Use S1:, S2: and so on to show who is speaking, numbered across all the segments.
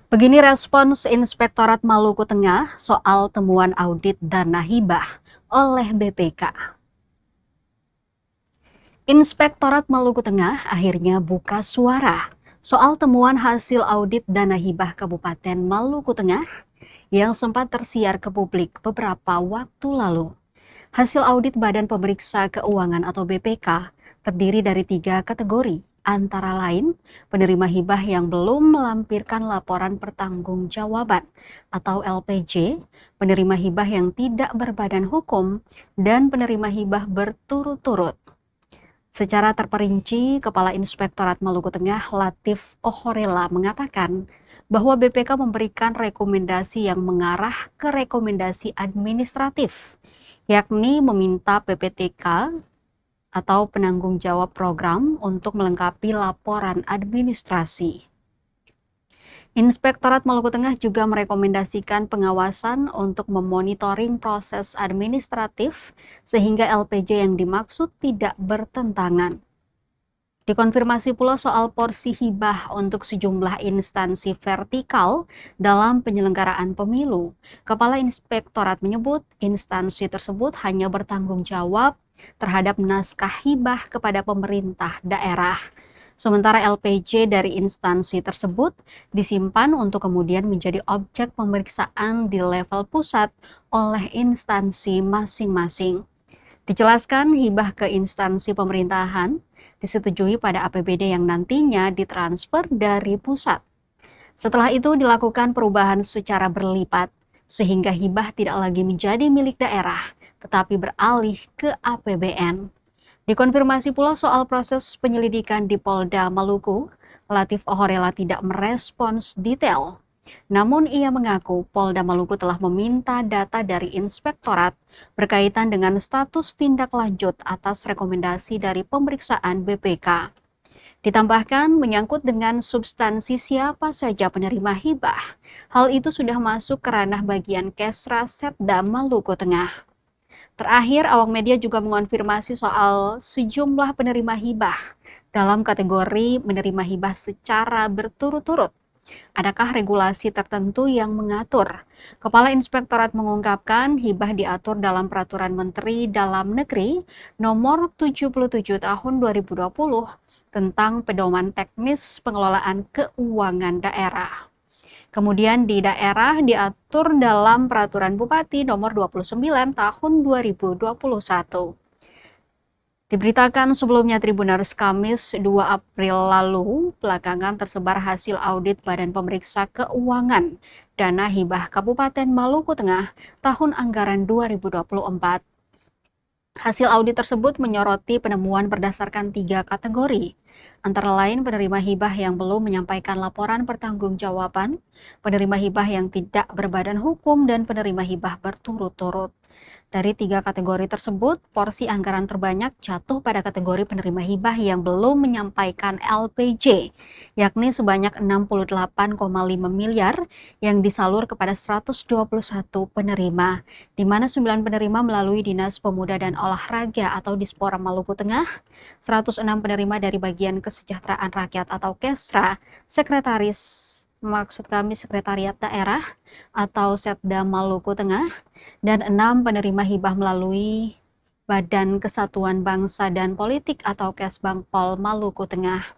S1: Begini respons Inspektorat Maluku Tengah soal temuan audit dana hibah oleh BPK. Inspektorat Maluku Tengah akhirnya buka suara soal temuan hasil audit dana hibah Kabupaten Maluku Tengah yang sempat tersiar ke publik beberapa waktu lalu. Hasil audit Badan Pemeriksa Keuangan atau BPK terdiri dari 3 kategori, antara lain penerima hibah yang belum melampirkan laporan pertanggungjawaban atau LPJ, penerima hibah yang tidak berbadan hukum, dan penerima hibah berturut-turut. Secara terperinci, Kepala Inspektorat Maluku Tengah Latif Ohorela mengatakan bahwa BPK memberikan rekomendasi yang mengarah ke rekomendasi administratif, yakni meminta PPTK atau penanggung jawab program untuk melengkapi laporan administrasi. Inspektorat Maluku Tengah juga merekomendasikan pengawasan untuk memonitoring proses administratif sehingga LPJ yang dimaksud tidak bertentangan. Dikonfirmasi pula soal porsi hibah untuk sejumlah instansi vertikal dalam penyelenggaraan pemilu. Kepala Inspektorat menyebut instansi tersebut hanya bertanggung jawab terhadap naskah hibah kepada pemerintah daerah. Sementara LPJ dari instansi tersebut disimpan untuk kemudian menjadi objek pemeriksaan di level pusat oleh instansi masing-masing. Dijelaskan hibah ke instansi pemerintahan disetujui pada APBD yang nantinya ditransfer dari pusat. Setelah itu dilakukan perubahan secara berlipat sehingga hibah tidak lagi menjadi milik daerah tetapi beralih ke APBN. Dikonfirmasi pula soal proses penyelidikan di Polda Maluku, Latif Ohorela tidak merespons detail. Namun ia mengaku Polda Maluku telah meminta data dari inspektorat berkaitan dengan status tindak lanjut atas rekomendasi dari pemeriksaan BPK. Ditambahkan menyangkut dengan substansi siapa saja penerima hibah. Hal itu sudah masuk ke ranah bagian Kesra Setda Maluku Tengah. Terakhir, awak media juga mengonfirmasi soal sejumlah penerima hibah dalam kategori menerima hibah secara berturut-turut. Adakah regulasi tertentu yang mengatur? Kepala Inspektorat mengungkapkan hibah diatur dalam Peraturan Menteri Dalam Negeri Nomor 77 Tahun 2020 tentang Pedoman Teknis Pengelolaan Keuangan Daerah. Kemudian di daerah diatur dalam Peraturan Bupati Nomor 29 Tahun 2021. Diberitakan sebelumnya Tribunars Kamis 2 April lalu, belakangan tersebar hasil audit Badan Pemeriksa Keuangan dana hibah Kabupaten Maluku Tengah tahun anggaran 2024. Hasil audit tersebut menyoroti penemuan berdasarkan 3 kategori, antara lain penerima hibah yang belum menyampaikan laporan pertanggungjawaban, penerima hibah yang tidak berbadan hukum, dan penerima hibah berturut-turut. Dari 3 kategori tersebut, porsi anggaran terbanyak jatuh pada kategori penerima hibah yang belum menyampaikan LPJ, yakni sebanyak 68,5 miliar yang disalur kepada 121 penerima, di mana 9 penerima melalui Dinas Pemuda dan Olahraga atau Dispora Maluku Tengah, 106 penerima dari Bagian Kesejahteraan Rakyat atau Kesra, Sekretariat Daerah atau Setda Maluku Tengah, dan 6 penerima hibah melalui Badan Kesatuan Bangsa dan Politik atau Kesbangpol Maluku Tengah.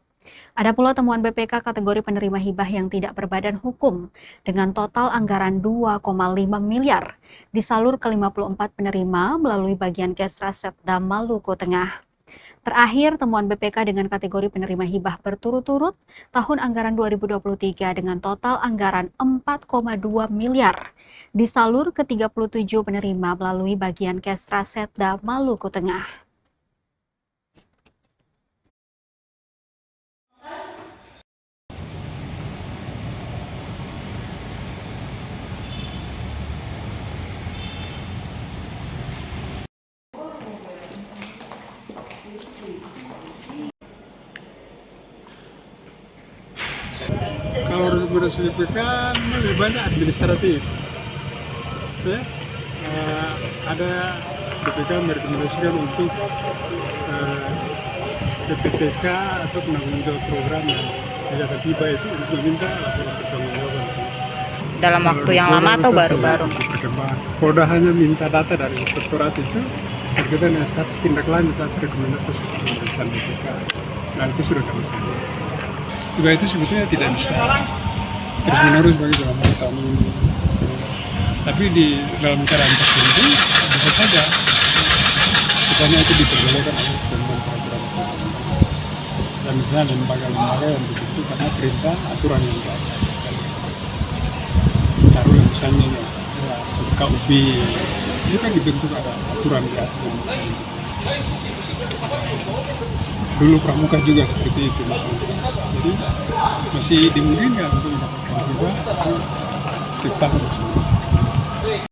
S1: Ada pula temuan BPK kategori penerima hibah yang tidak berbadan hukum dengan total anggaran 2,5 miliar disalur ke 54 penerima melalui bagian Kesra Setda Maluku Tengah. Terakhir, temuan BPK dengan kategori penerima hibah berturut-turut tahun anggaran 2023 dengan total anggaran 4,2 miliar disalur ke 37 penerima melalui bagian Kesra Setda Maluku Tengah.
S2: Kalau rekomendasi BPK lebih banyak administratif, ya. Ada BPK merekomendasikan untuk PPTK atau penanggung jawab program yang tidak tiba itu untuk meminta laporan pertanggungjawaban.
S3: dalam
S2: Kalau
S3: waktu
S2: di
S3: yang
S2: Polda
S3: lama atau
S2: itu
S3: baru-baru?
S2: masih berkembang. Polda hanya minta data dari inspektorat itu berkaitan dengan status tindak lanjut atas rekomendasi pemeriksaan BPK. Nah itu sudah kami sampaikan. Juga itu sebetulnya tidak bisa terus menerus bagi dalam tahun ini. Tapi di dalam keadaan tertentu bisa saja misalnya itu diperbolehkan oleh ketentuan peraturan. Dan misalnya lembaga-lembaga yang dibentuk karena perintah aturan yang dibaca. Taruhlah misalnya ya, KUB ini kan dibentuk ada aturan di atas yang dulu pramuka juga seperti itu misalnya. Jadi masih dimungkinkan untuk mendapatkan juga itu setiap tahun.